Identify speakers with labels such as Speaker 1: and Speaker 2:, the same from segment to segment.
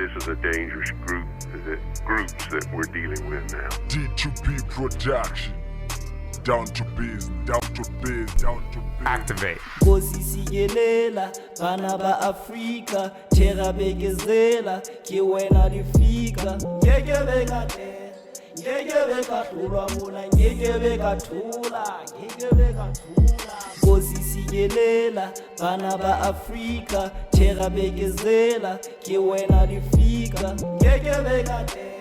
Speaker 1: this is a dangerous groups that we're dealing with now.
Speaker 2: D2P production. Down to biz, down to biz, down to biz.
Speaker 3: Activate.
Speaker 4: Kosisiyelela bana ba Afrika Tera begezela ke wena lifika ngeke bekade ngeke bekathula mona ngeke bekathula Kosisiyelela bana ba Afrika Tera begezela ke wena lifika ngeke bekade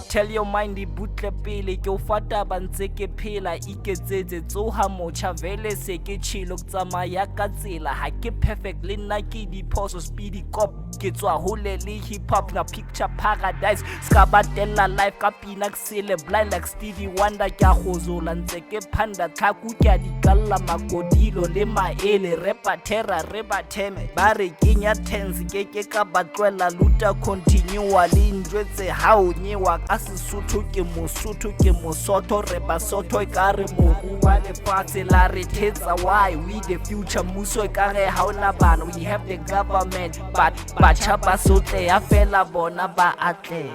Speaker 4: Tell your mind di butle pele ke o fata ba ntse ke phela iketsetse tsoha mocha vele se ke tshilo tsamaya ka tsela ha ke perfect le nna ke di phoso speedy cop ke tswa hole le hip hop na picture paradise ska batella life ka pina ksele blind like Stevie Wonder kya gozola ntse ke phanda thaku kya di kalla magodilo le maele repa Tera reba theme ba re kenya tense ke ka batlwela luta continually njwetse ha o nyewa ka Sesotho ke Mosotho re Basotho e ka re mobu wa lefatshe la re thetsa why we the future muso e ka re ha ona bana we have the government but batjha ba sotle ya fela bona ba atle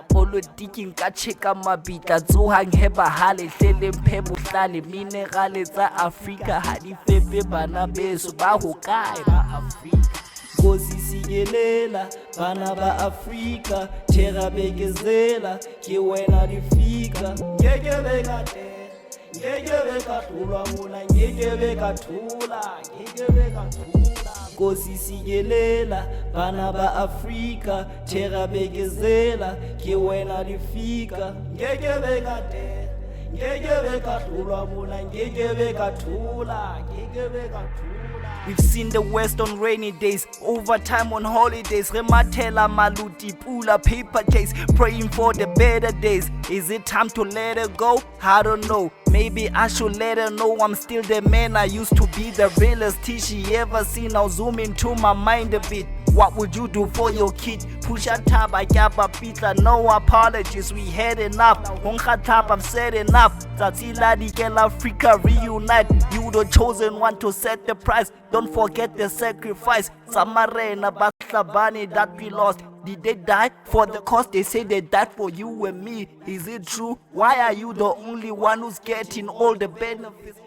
Speaker 4: politiki nka cheka mabitla tsohang heba hale hlele mphebo hlale minerale tsa Afrika ha di fepe bana beso ba hokae ba Afrika Kosisiyelela bana ba Afrika Tera begezela ke wena lifika ngeke bekade ngeke bekathula mona ngeke bekathula Kosisiyelela bana ba Afrika Tera begezela ke wena lifika ngeke bekade ngeke bekathula mona ngeke bekathula We've seen the West on rainy days, overtime on holidays. Rematela maluti pula paper chase, praying for the better days. Is it time to let her go? I don't know. Maybe I should let her know I'm still the man I used to be, the realest she ever seen. Now zoom into my mind a bit. What would you do for your kid? Push a tab, I gaba pitla, no apologies, we had enough. Honka tab, I've said enough. Tatila Nikel Africa reunite. You the chosen one to set the price. Don't forget the sacrifice. Samarena Baslabani that we lost. Did they die for the cause? They say they died for you and me. Is it true? Why are you the only one who's getting all the benefits?